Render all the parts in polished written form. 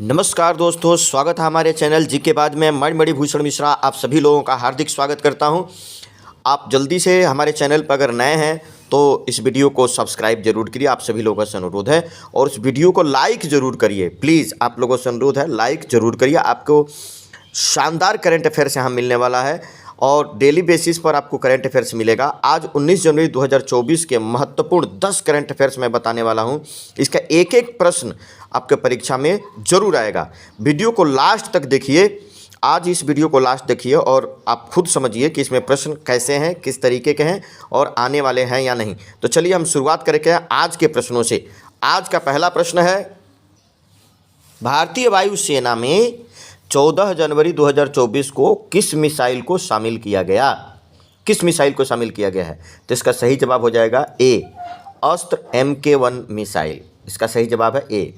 नमस्कार दोस्तों, स्वागत है हमारे चैनल जी के बाद में। मणिमणि भूषण मिश्रा आप सभी लोगों का हार्दिक स्वागत करता हूं। आप जल्दी से हमारे चैनल पर अगर नए हैं तो इस वीडियो को सब्सक्राइब जरूर करिए, आप सभी लोगों से अनुरोध है। और इस वीडियो को लाइक ज़रूर करिए, प्लीज़ आप लोगों से अनुरोध है, लाइक ज़रूर करिए। आपको शानदार करंट अफेयर्स यहाँ मिलने वाला है और डेली बेसिस पर आपको करंट अफेयर्स मिलेगा। आज 19 जनवरी 2024 के महत्वपूर्ण 10 करंट अफेयर्स मैं बताने वाला हूँ। इसका एक एक प्रश्न आपके परीक्षा में जरूर आएगा। वीडियो को लास्ट तक देखिए, आज इस वीडियो को लास्ट देखिए और आप खुद समझिए कि इसमें प्रश्न कैसे हैं, किस तरीके के हैं और आने वाले हैं या नहीं। तो चलिए हम शुरुआत करेंगे आज के प्रश्नों से। आज का पहला प्रश्न है, भारतीय वायुसेना में 14 जनवरी 2024 को किस मिसाइल को शामिल किया गया? किस मिसाइल को शामिल किया गया है? तो इसका सही जवाब हो जाएगा ए, अस्त्र MK1 मिसाइल। इसका सही जवाब है ए।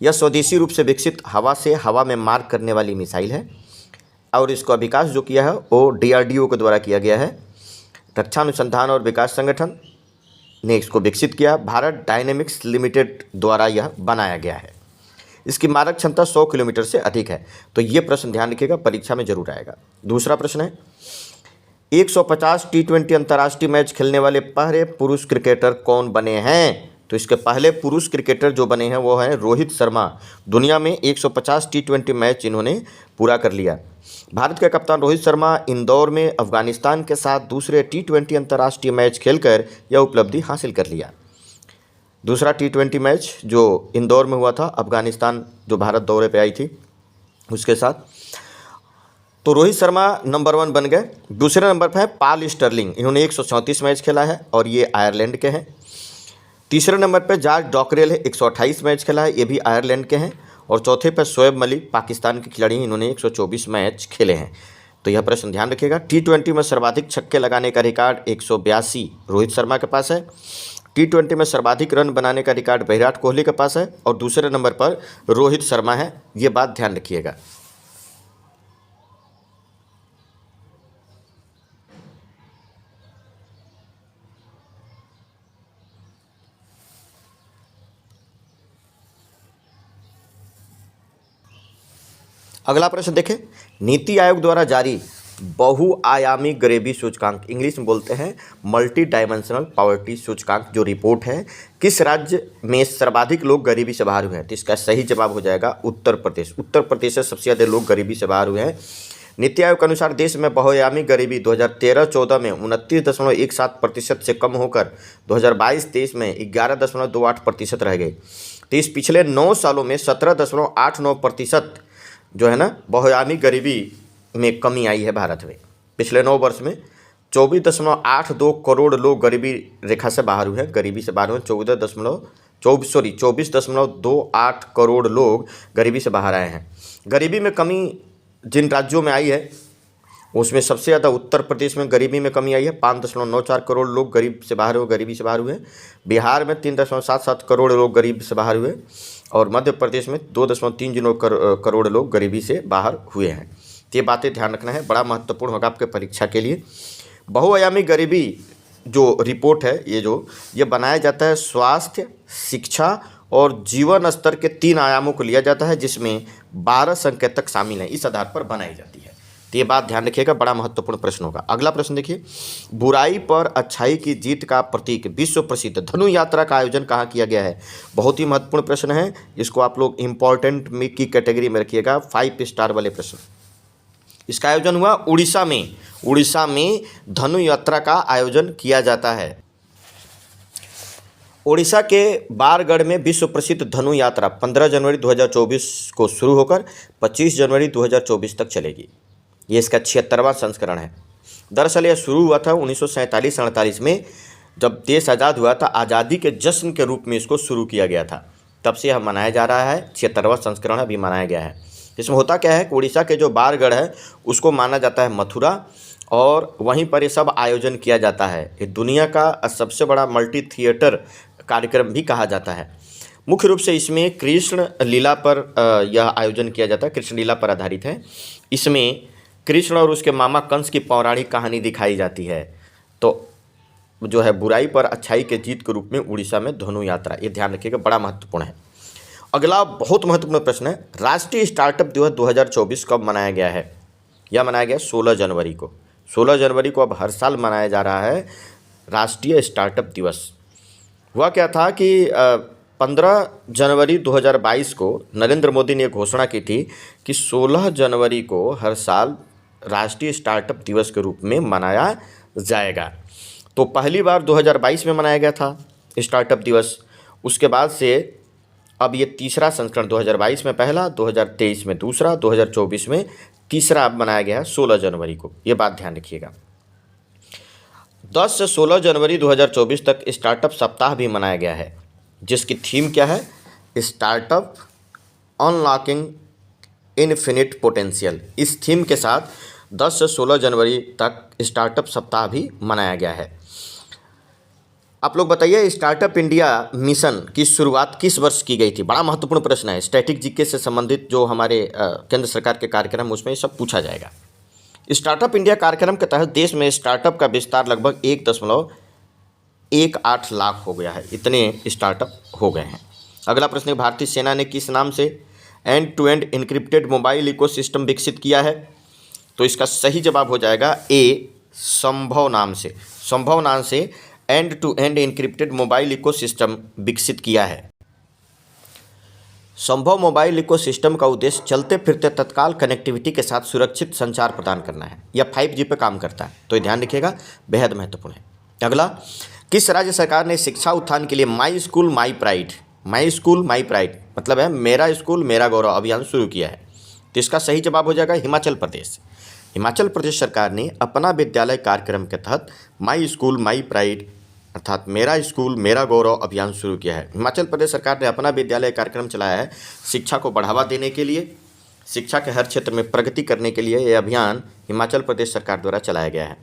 यह स्वदेशी रूप से विकसित हवा से हवा में मार करने वाली मिसाइल है और इसका विकास जो किया है वो DRDO के द्वारा किया गया है। रक्षा अनुसंधान और विकास संगठन ने इसको विकसित किया। भारत डायनेमिक्स लिमिटेड द्वारा यह बनाया गया है। इसकी मारक क्षमता 100 किलोमीटर से अधिक है। तो ये प्रश्न ध्यान रखिएगा, परीक्षा में जरूर आएगा। दूसरा प्रश्न है, 150 T20 अंतर्राष्ट्रीय मैच खेलने वाले पहले पुरुष क्रिकेटर कौन बने हैं? तो इसके पहले पुरुष क्रिकेटर जो बने हैं वो हैं रोहित शर्मा। दुनिया में 150 T20 मैच इन्होंने पूरा कर लिया। भारत के कप्तान रोहित शर्मा इंदौर में अफगानिस्तान के साथ दूसरे T20 अंतर्राष्ट्रीय मैच खेलकर यह उपलब्धि हासिल कर लिया। दूसरा T20 मैच जो इंदौर में हुआ था, अफगानिस्तान जो भारत दौरे पे आई थी उसके साथ। तो रोहित शर्मा नंबर 1 बन गए। दूसरे नंबर पर है पॉल स्टर्लिंग, इन्होंने 134 मैच खेला है और ये आयरलैंड के हैं। तीसरे नंबर पर जॉर्ज डॉकरेल है, 128 मैच खेला है, ये भी आयरलैंड के हैं। और चौथे पर शोएब मलिक, पाकिस्तान के खिलाड़ी, इन्होंने 124 मैच खेले हैं। तो यह प्रश्न ध्यान रखिएगा। T20 में सर्वाधिक छक्के लगाने का रिकॉर्ड 182 रोहित शर्मा के पास है। T20 में सर्वाधिक रन बनाने का रिकॉर्ड विराट कोहली के पास है और दूसरे नंबर पर रोहित शर्मा है। ये बात ध्यान रखिएगा। अगला प्रश्न देखें, नीति आयोग द्वारा जारी बहुआयामी गरीबी सूचकांक, इंग्लिश में बोलते हैं मल्टी डायमेंशनल पॉवर्टी सूचकांक जो रिपोर्ट है, किस राज्य में सर्वाधिक लोग गरीबी से बाहर हुए हैं? तो इसका सही जवाब हो जाएगा उत्तर प्रदेश। उत्तर प्रदेश से सबसे ज़्यादा लोग गरीबी से बाहर हुए हैं। नीति आयोग के अनुसार देश में बहुआयामी गरीबी 2013-14 में 29.17% से कम होकर 2022-23 में 11.28% रह गई। तो इस पिछले 9 सालों में 17.89% जो है ना बहुआयामी गरीबी में कमी आई है भारत में। पिछले 9 वर्ष में 24.82 करोड़ लोग गरीबी रेखा से बाहर हुए हैं, गरीबी से बाहर हुए। 24.28 करोड़ लोग गरीबी से बाहर आए हैं। गरीबी में कमी जिन राज्यों में आई है उसमें सबसे ज़्यादा उत्तर प्रदेश में गरीबी में कमी आई है, 5.94 करोड़ लोग गरीबी से बाहर हुए। बिहार में 3.77 करोड़ लोग गरीब से बाहर हुए और मध्य प्रदेश में 2.30 करोड़ लोग गरीबी से बाहर हुए हैं। ये बातें ध्यान रखना है, बड़ा महत्वपूर्ण होगा आपके परीक्षा के लिए। बहुआयामी गरीबी जो रिपोर्ट है ये बनाया जाता है स्वास्थ्य, शिक्षा और जीवन स्तर के 3 आयामों को लिया जाता है, जिसमें 12 संकेतक शामिल हैं। इस आधार पर बनाई जाती है। तो ये बात ध्यान रखिएगा, बड़ा महत्वपूर्ण प्रश्न होगा। अगला प्रश्न देखिए, बुराई पर अच्छाई की जीत का प्रतीक विश्व प्रसिद्ध धनु यात्रा का आयोजन कहाँ किया गया है? बहुत ही महत्वपूर्ण प्रश्न है, इसको आप लोग इम्पोर्टेंट में की कैटेगरी में रखिएगा, 5 स्टार वाले प्रश्न। इसका आयोजन हुआ उड़ीसा में। उड़ीसा में धनु यात्रा का आयोजन किया जाता है। उड़ीसा के बारगढ़ में विश्व प्रसिद्ध धनु यात्रा 15 जनवरी 2024 को शुरू होकर 25 जनवरी 2024 तक चलेगी। ये इसका 76वां संस्करण है। दरअसल यह शुरू हुआ था 1947-48 में, जब देश आज़ाद हुआ था। आज़ादी के जश्न के रूप में इसको शुरू किया गया था, तब से यह मनाया जा रहा है। 76वां संस्करण अभी मनाया गया है। इसमें होता क्या है कि उड़ीसा के जो बारगढ़ है उसको माना जाता है मथुरा और वहीं पर ये सब आयोजन किया जाता है। ये दुनिया का सबसे बड़ा मल्टी थिएटर कार्यक्रम भी कहा जाता है। मुख्य रूप से इसमें कृष्ण लीला पर यह आयोजन किया जाता है, कृष्ण लीला पर आधारित है। इसमें कृष्ण और उसके मामा कंस की पौराणिक कहानी दिखाई जाती है। तो जो है बुराई पर अच्छाई के जीत के रूप में उड़ीसा में धनु यात्रा, ये ध्यान रखिएगा, बड़ा महत्वपूर्ण है। अगला बहुत महत्वपूर्ण प्रश्न है, राष्ट्रीय स्टार्टअप दिवस 2024 कब मनाया गया है? यह मनाया गया 16 जनवरी को। 16 जनवरी को अब हर साल मनाया जा रहा है राष्ट्रीय स्टार्टअप दिवस। हुआ क्या था कि 15 जनवरी 2022 को नरेंद्र मोदी ने घोषणा की थी कि 16 जनवरी को हर साल राष्ट्रीय स्टार्टअप दिवस के रूप में मनाया जाएगा। तो पहली बार 2022 में मनाया गया था स्टार्टअप दिवस। उसके बाद से अब ये तीसरा संस्करण 2022 में पहला, 2023 में दूसरा, 2024 में तीसरा अब मनाया गया है 16 जनवरी को। ये बात ध्यान रखिएगा। 10 से 16 जनवरी 2024 तक स्टार्टअप सप्ताह भी मनाया गया है, जिसकी थीम क्या है? Startup unlocking infinite potential. इस थीम के साथ 10 से 16 जनवरी तक स्टार्टअप सप्ताह भी मनाया गया है। आप लोग बताइए, स्टार्टअप इंडिया मिशन की शुरुआत किस वर्ष की गई थी? बड़ा महत्वपूर्ण प्रश्न है। स्टैटिक जीके से संबंधित जो हमारे केंद्र सरकार के कार्यक्रम, उसमें सब पूछा जाएगा। स्टार्टअप इंडिया कार्यक्रम के तहत देश में स्टार्टअप का विस्तार लगभग 1.18 लाख हो गया है। इतने स्टार्टअप हो गए हैं। अगला प्रश्न है, भारतीय सेना ने किस नाम से end to end encrypted mobile ecosystem विकसित किया है? तो इसका सही जवाब हो जाएगा ए, संभव नाम से। संभव नाम से end to end encrypted mobile ecosystem विकसित किया है। संभव मोबाइल इकोसिस्टम का उद्देश्य चलते फिरते तत्काल कनेक्टिविटी के साथ सुरक्षित संचार प्रदान करना है। यह 5G पे काम करता है, तो ये ध्यान रखिएगा, बेहद महत्वपूर्ण है। अगला, किस राज्य सरकार ने शिक्षा उत्थान के लिए माई स्कूल माई प्राइड मतलब है मेरा स्कूल मेरा गौरव अभियान शुरू किया है? तो इसका सही जवाब हो जाएगा हिमाचल प्रदेश। हिमाचल प्रदेश सरकार ने अपना विद्यालय कार्यक्रम के तहत माई स्कूल माई प्राइड अर्थात मेरा स्कूल मेरा गौरव अभियान शुरू किया है। हिमाचल प्रदेश सरकार ने अपना विद्यालय कार्यक्रम चलाया है शिक्षा को बढ़ावा देने के लिए, शिक्षा के हर क्षेत्र में प्रगति करने के लिए। यह अभियान हिमाचल प्रदेश सरकार द्वारा चलाया गया है।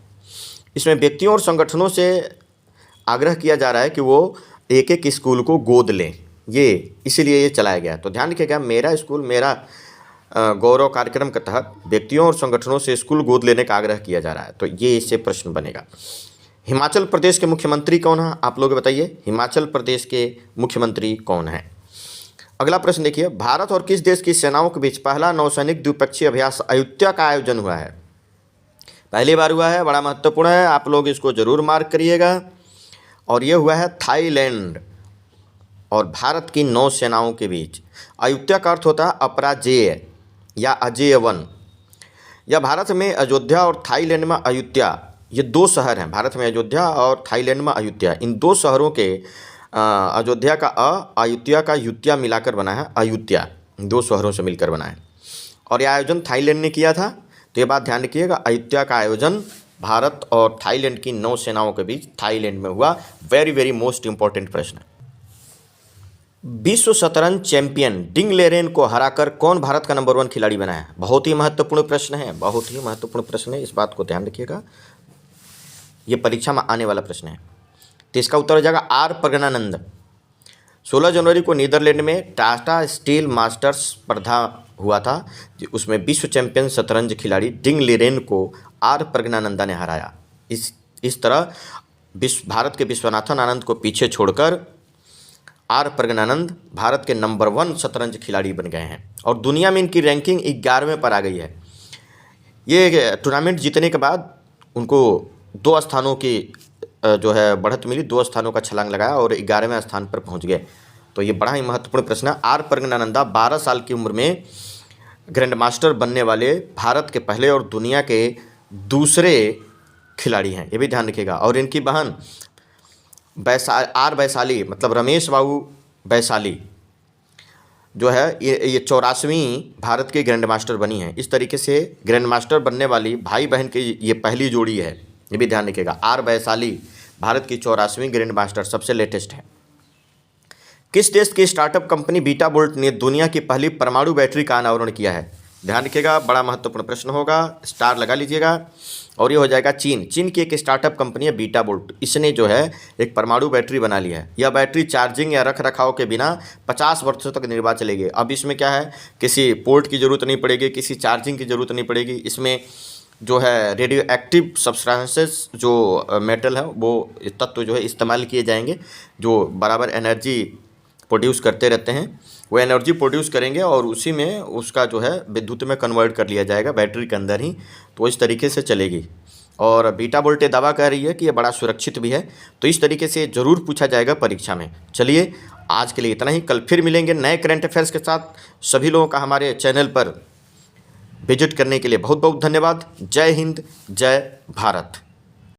इसमें व्यक्तियों और संगठनों से आग्रह किया जा रहा है कि वो एक एक स्कूल को गोद लें, इसीलिए ये चलाया गया। तो ध्यान रखिएगा, मेरा स्कूल मेरा गौरव कार्यक्रम के तहत व्यक्तियों और संगठनों से स्कूल गोद लेने का आग्रह किया जा रहा है। तो ये इससे प्रश्न बनेगा। हिमाचल प्रदेश के मुख्यमंत्री कौन है? आप लोग बताइए, हिमाचल प्रदेश के मुख्यमंत्री कौन है? अगला प्रश्न देखिए, भारत और किस देश की सेनाओं के बीच पहला नौसैनिक द्विपक्षीय अभ्यास अयुत्या का आयोजन हुआ है? पहली बार हुआ है, बड़ा महत्वपूर्ण है, आप लोग इसको जरूर मार्क करिएगा। और ये हुआ है थाईलैंड और भारत की नौसेनाओं के बीच। अयुत्या का अर्थ होता है अपराजेय या अजेय वन। यह भारत में अयोध्या और थाईलैंड में अयुत्या, ये दो शहर हैं, भारत में अयोध्या और थाईलैंड में अयुत्या। इन दो शहरों के अयोध्या का अयुत्या का युत्या मिलाकर बना है अयुत्या, दो शहरों से मिलकर बना है। और यह आयोजन थाईलैंड ने किया था। तो ये बात ध्यान रखिएगा, अयुत्या का आयोजन भारत और थाईलैंड की नौसेनाओं के बीच थाईलैंड में हुआ। वेरी वेरी मोस्ट इंपॉर्टेंट प्रश्न। विश्व शतरंज चैंपियन डिंग लेरेन को हराकर कौन भारत का नंबर 1 खिलाड़ी बना है? बहुत ही महत्वपूर्ण प्रश्न है, बहुत ही महत्वपूर्ण प्रश्न है, इस बात को ध्यान रखिएगा, ये परीक्षा में आने वाला प्रश्न है। तो इसका उत्तर हो जाएगा आर प्रज्ञानंद। 16 जनवरी को नीदरलैंड में टाटा स्टील मास्टर्स स्पर्धा हुआ था, उसमें विश्व चैंपियन शतरंज खिलाड़ी डिंग लेरेन को आर प्रज्ञानंदा ने हराया। इस तरह भारत के विश्वनाथन आनंद को पीछे छोड़कर आर प्रज्ञानंद भारत के नंबर 1 शतरंज खिलाड़ी बन गए हैं और दुनिया में इनकी रैंकिंग 11वें पर आ गई है। ये टूर्नामेंट जीतने के बाद उनको 2 स्थानों की जो है बढ़त मिली, 2 स्थानों का छलांग लगाया और 11वें स्थान पर पहुंच गए। तो ये बड़ा ही महत्वपूर्ण प्रश्न है। आर प्रज्ञानंदा 12 साल की उम्र में ग्रैंड मास्टर बनने वाले भारत के पहले और दुनिया के दूसरे खिलाड़ी हैं, ये भी ध्यान रखिएगा। और इनकी बहन वैशाली मतलब रमेश बाबू वैशाली जो है ये 84वीं भारत के ग्रैंड मास्टर बनी है। इस तरीके से ग्रैंड मास्टर बनने वाली भाई बहन की ये पहली जोड़ी है, ये भी ध्यान रखिएगा। आर वैशाली भारत की 84वीं ग्रैंड मास्टर सबसे लेटेस्ट है। किस देश की स्टार्टअप कंपनी बीटा बोल्ट ने दुनिया की पहली परमाणु बैटरी का अनावरण किया है? ध्यान रखिएगा, बड़ा महत्वपूर्ण प्रश्न होगा, स्टार लगा लीजिएगा। और ये हो जाएगा चीन की एक स्टार्टअप कंपनी है बीटा बोल्ट। इसने जो है एक परमाणु बैटरी बना लिया है। यह बैटरी चार्जिंग या रख रखाव के बिना 50 वर्षों तक निर्बाध चलेगी। अब इसमें क्या है, किसी पोर्ट की ज़रूरत नहीं पड़ेगी, किसी चार्जिंग की ज़रूरत नहीं पड़ेगी। इसमें जो है रेडियो एक्टिव सब्सटेंसेस जो मेटल है वो तत्व जो है इस्तेमाल किए जाएंगे जो बराबर एनर्जी प्रोड्यूस करते रहते हैं। वो एनर्जी प्रोड्यूस करेंगे और उसी में उसका जो है विद्युत में कन्वर्ट कर लिया जाएगा बैटरी के अंदर ही। तो इस तरीके से चलेगी। और बीटा वोल्टे दावा कर रही है कि ये बड़ा सुरक्षित भी है। तो इस तरीके से ज़रूर पूछा जाएगा परीक्षा में। चलिए आज के लिए इतना ही, कल फिर मिलेंगे नए करंट अफेयर्स के साथ। सभी लोगों का हमारे चैनल पर विजिट करने के लिए बहुत बहुत धन्यवाद। जय हिंद, जय भारत।